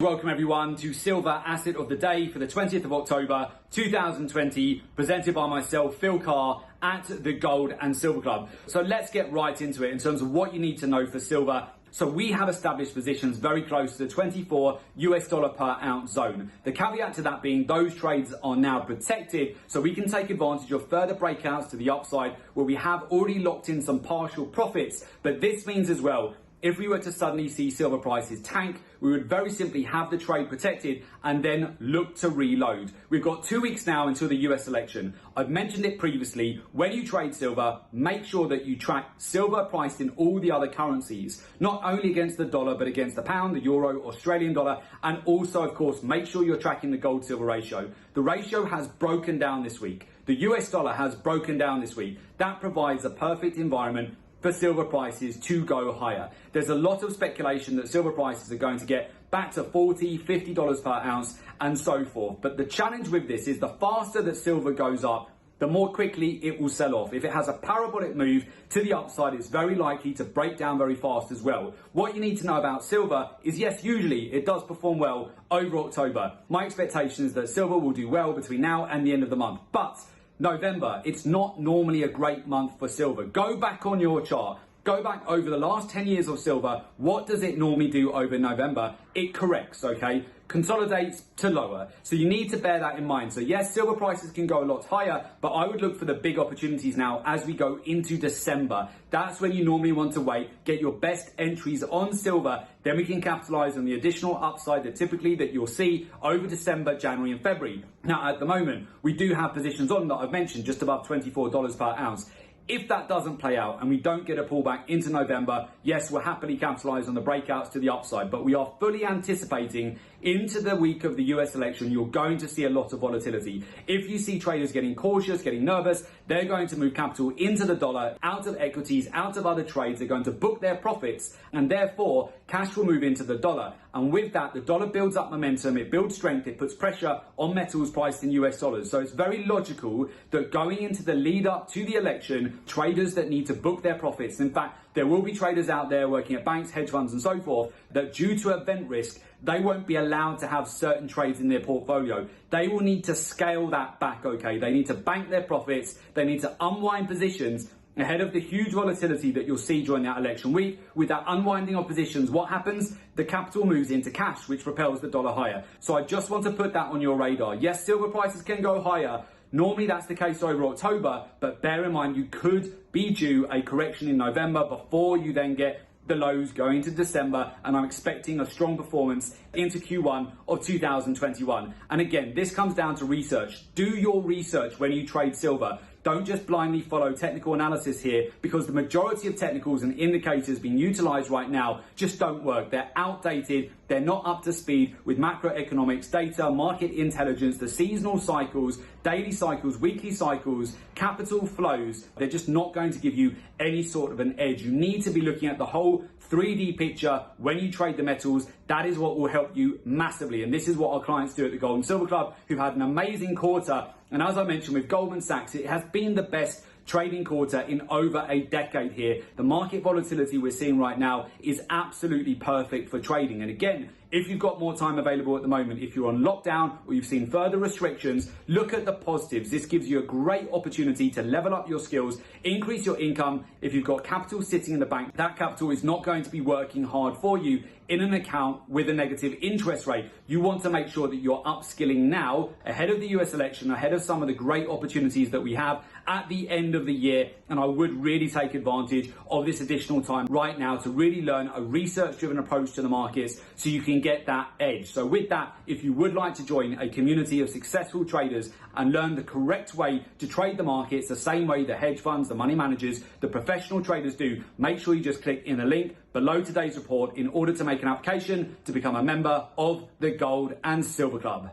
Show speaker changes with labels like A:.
A: Welcome everyone to Silver Asset of the Day for the 20th of October 2020, presented by myself, Phil Carr, at the Gold and Silver Club. So let's get right into it in terms of what you need to know for silver. So we have established positions very close to the 24 US dollar per ounce zone. The caveat to that being those trades are now protected, so we can take advantage of further breakouts to the upside where we have already locked in some partial profits. But this means as well, if we were to suddenly see silver prices tank, we would very simply have the trade protected and then look to reload. We've got 2 weeks now until the US election. I've mentioned it previously, when you trade silver, make sure that you track silver priced in all the other currencies, not only against the dollar, but against the pound, the euro, Australian dollar, and also, of course, make sure you're tracking the gold-silver ratio. The ratio has broken down this week. The US dollar has broken down this week. That provides a perfect environment for silver prices to go higher. There's a lot of speculation that silver prices are going to get back to $40, $50 per ounce and so forth. But the challenge with this is the faster that silver goes up, the more quickly it will sell off. If it has a parabolic move to the upside, it's very likely to break down very fast as well. What you need to know about silver is, yes, usually it does perform well over October. My expectation is that silver will do well between now and the end of the month. But November, it's not normally a great month for silver. Go back on your chart. Go back over the last 10 years of silver. What does it normally do over November? It corrects, okay? Consolidates to lower. So you need to bear that in mind. So yes, silver prices can go a lot higher, but I would look for the big opportunities now as we go into December. That's when you normally want to wait, get your best entries on silver, then we can capitalize on the additional upside that you'll see over December, January and February. Now at the moment, we do have positions on that I've mentioned just above $24 per ounce. If that doesn't play out and we don't get a pullback into November, yes, we'll happily capitalize on the breakouts to the upside, but we are fully anticipating into the week of the US election, you're going to see a lot of volatility. If you see traders getting cautious, getting nervous, they're going to move capital into the dollar, out of equities, out of other trades. They're going to book their profits, and therefore cash will move into the dollar. And with that, the dollar builds up momentum, it builds strength, it puts pressure on metals priced in US dollars. So it's very logical that going into the lead up to the election, traders that need to book their profits, in fact, there will be traders out there working at banks, hedge funds and so forth, that due to event risk, they won't be allowed to have certain trades in their portfolio. They will need to scale that back, okay? They need to bank their profits, they need to unwind positions ahead of the huge volatility that you'll see during that election week. With that unwinding of positions, what happens? The capital moves into cash, which propels the dollar higher. So I just want to put that on your radar. Yes, silver prices can go higher. Normally that's the case over October, but bear in mind you could be due a correction in November before you then get the lows going into December, and I'm expecting a strong performance into Q1 of 2021. And again, this comes down to research. Do your research when you trade silver. Don't just blindly follow technical analysis here, because the majority of technicals and indicators being utilized right now just don't work. They're outdated. They're not up to speed with macroeconomics, data, market intelligence, the seasonal cycles, daily cycles, weekly cycles, capital flows. They're just not going to give you any sort of an edge. You need to be looking at the whole 3D picture when you trade the metals. That is what will help you massively. And this is what our clients do at the Gold and Silver Club, who've had an amazing quarter. And as I mentioned with Goldman Sachs, it has been the best trading quarter in over a decade here. The market volatility we're seeing right now is absolutely perfect for trading. And again, if you've got more time available at the moment, if you're on lockdown or you've seen further restrictions, look at the positives. This gives you a great opportunity to level up your skills, increase your income. If you've got capital sitting in the bank, that capital is not going to be working hard for you in an account with a negative interest rate. You want to make sure that you're upskilling now ahead of the US election, ahead of some of the great opportunities that we have at the end of the year. And I would really take advantage of this additional time right now to really learn a research-driven approach to the markets so you can get that edge. So with that, if you would like to join a community of successful traders and learn the correct way to trade the markets, the same way the hedge funds, the money managers, the professional traders do, make sure you just click in the link below today's report in order to make an application to become a member of the Gold and Silver Club.